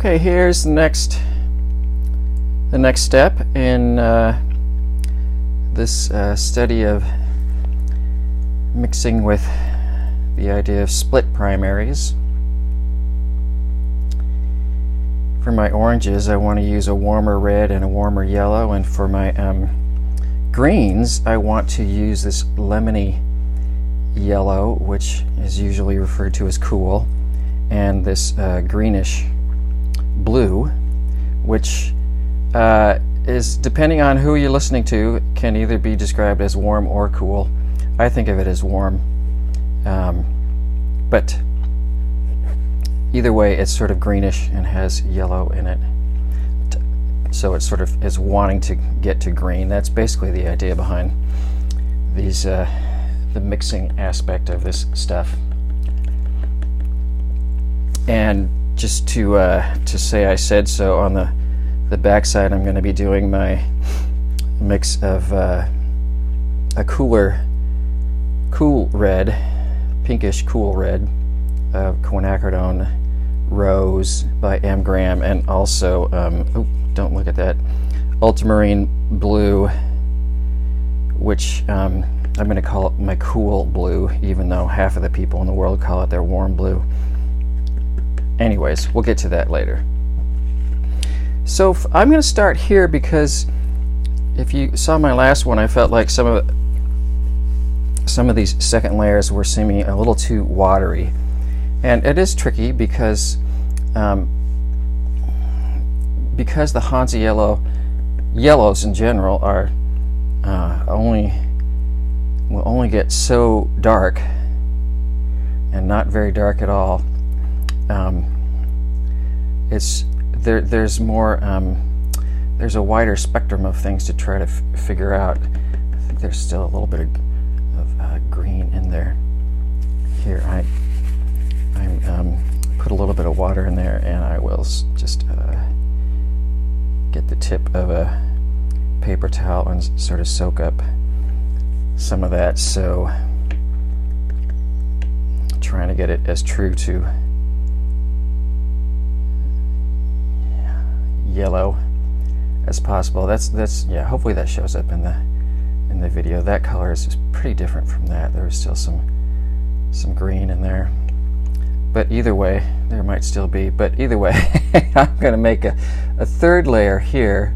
Okay, here's the next step in this study of mixing with the idea of split primaries. For my oranges, I want to use a warmer red and a warmer yellow, and for my greens, I want to use this lemony yellow, which is usually referred to as cool, and this greenish blue, which is, depending on who you're listening to, can either be described as warm or cool. I think of it as warm, but either way, it's sort of greenish and has yellow in it, so it sort of is wanting to get to green. That's basically the idea behind these the mixing aspect of this stuff. And just to say I said so, on the back side I'm going to be doing my mix of a cool red, pinkish cool red of quinacridone rose by M. Graham, and also don't look at that, ultramarine blue, which I'm going to call it my cool blue, even though half of the people in the world call it their warm blue. Anyways, we'll get to that later. So I'm going to start here because if you saw my last one, I felt like some of these second layers were seeming a little too watery, and it is tricky because the Hansa yellows in general are will only get so dark and not very dark at all. There's more there's a wider spectrum of things to try to figure out. I think there's still a little bit of green in there. Here I put a little bit of water in there, and I will just get the tip of a paper towel and sort of soak up some of that, so trying to get it as true to yellow as possible. That's yeah, hopefully that shows up in the video. That color is just pretty different from that. There's still some green in there, but either way, there might still be, but either way I'm going to make a third layer here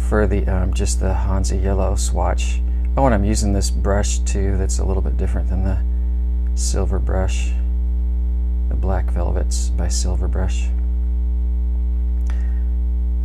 for the just the Hansa Yellow swatch. Oh, and I'm using this brush too that's a little bit different than the silver brush, the Black Velvets by Silver Brush.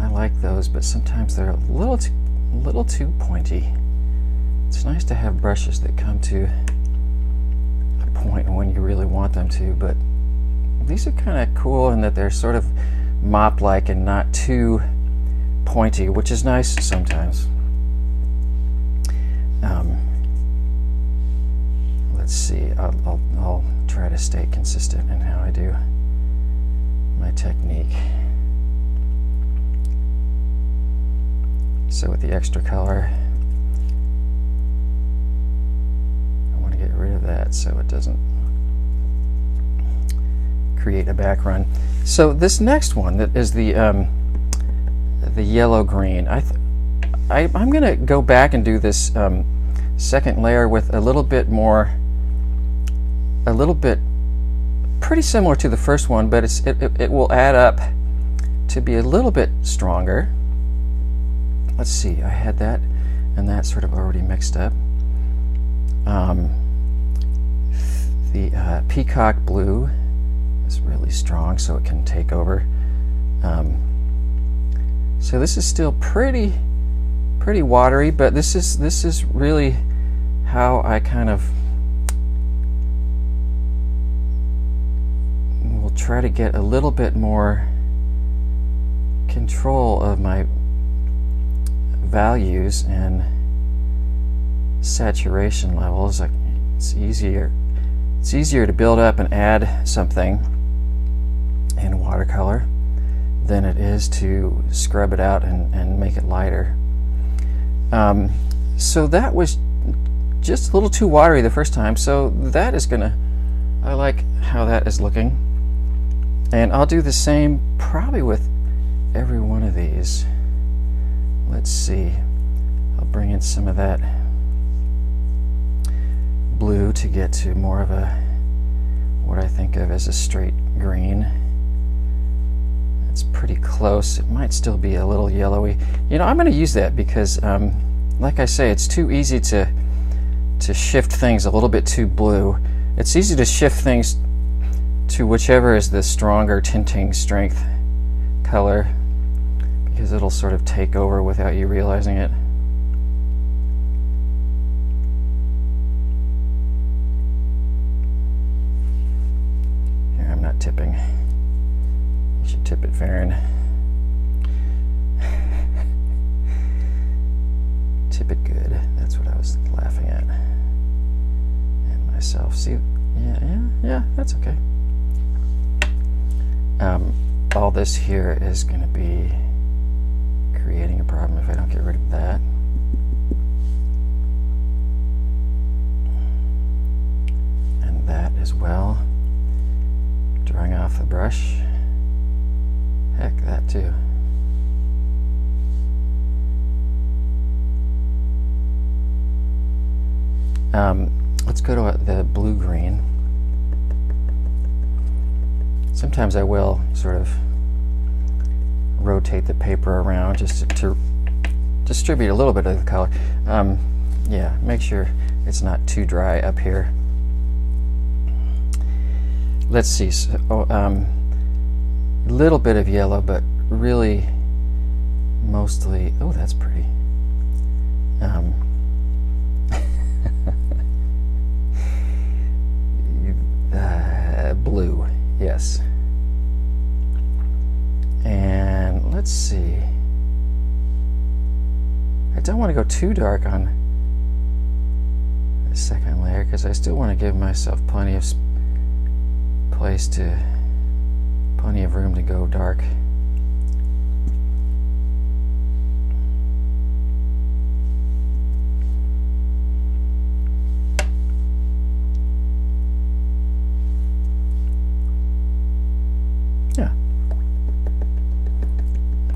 I like those, but sometimes they're a little too pointy. It's nice to have brushes that come to a point when you really want them to, but these are kind of cool in that they're sort of mop-like and not too pointy, which is nice sometimes. Let's see, I'll try to stay consistent in how I do my technique. So with the extra color, I want to get rid of that so it doesn't create a background. So this next one, that is the yellow green. I'm going to go back and do this second layer with a little bit pretty similar to the first one, but it will add up to be a little bit stronger. Let's see, I had that and that sort of already mixed up. The Peacock Blue is really strong, so it can take over. So this is still pretty watery, but this is really how I kind of will try to get a little bit more control of my values and saturation levels. It's easier to build up and add something in watercolor than it is to scrub it out and make it lighter. So that was just a little too watery the first time, so that is gonna, I like how that is looking. And I'll do the same probably with every one of these. Let's see. I'll bring in some of that blue to get to more of a, what I think of as a straight green. It's pretty close. It might still be a little yellowy. You know, I'm going to use that because, like I say, it's too easy to shift things a little bit too blue. It's easy to shift things to whichever is the stronger tinting strength color, because it'll sort of take over without you realizing it. Here, I'm not tipping. You should tip it, Farron. Tip it good. That's what I was laughing at. And myself. See? Yeah, that's okay. All this here is going to be creating a problem if I don't get rid of that. And that as well. Drying off the brush. Heck, that too. Let's go to the blue-green. Sometimes I will sort of rotate the paper around just to distribute a little bit of the color. Yeah, make sure it's not too dry up here. Let's see. So, little bit of yellow, but really mostly, oh, that's pretty. Blue, yes. And let's see. I don't want to go too dark on the second layer because I still want to give myself plenty of place to, plenty of room to go dark. Yeah.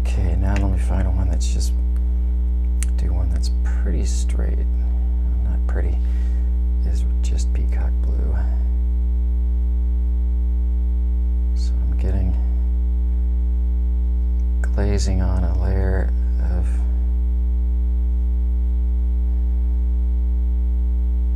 Okay, now let me find one that's just, do one that's pretty straight. Not pretty, is just Peacock Blue. So I'm getting glazing on a layer of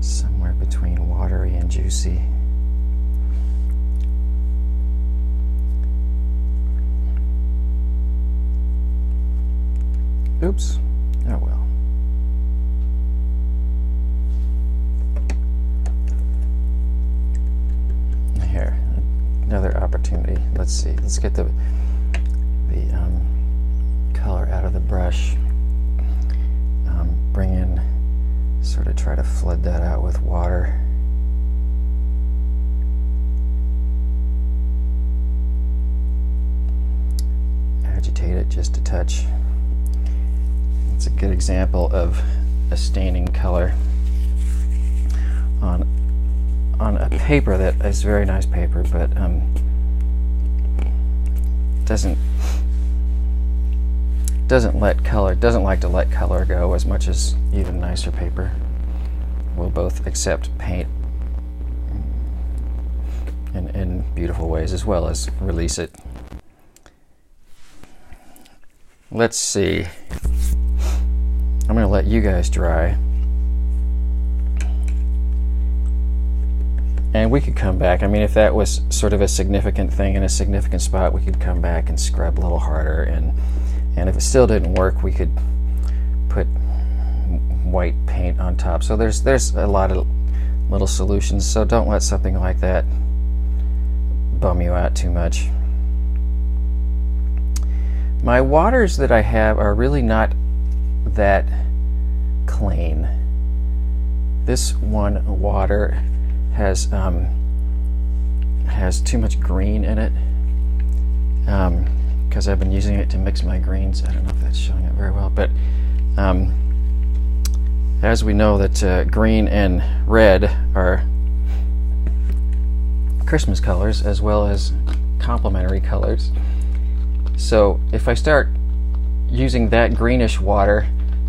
somewhere between watery and juicy. Oops. Oh well. Here, another opportunity. Let's see. Let's get the color out of the brush. Bring in, sort of try to flood that out with water. Agitate it just a touch. It's a good example of a staining color on a paper that is very nice paper, but doesn't like to let color go as much as even nicer paper will both accept paint in beautiful ways as well as release it. Let's see. I'm going to let you guys dry. And we could come back. I mean, if that was sort of a significant thing in a significant spot, we could come back and scrub a little harder. And if it still didn't work, we could put white paint on top. So there's a lot of little solutions. So don't let something like that bum you out too much. My waters that I have are really not that clean. This one water has too much green in it because I've been using it to mix my greens. I don't know if that's showing up very well, but as we know that green and red are Christmas colors as well as complementary colors. So if I start using that greenish water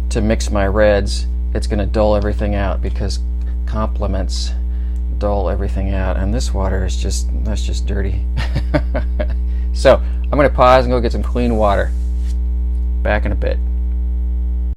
to mix my reds, it's going to dull everything out, because complements dull everything out, and this water is that's just dirty. So I'm going to pause and go get some clean water. Back in a bit.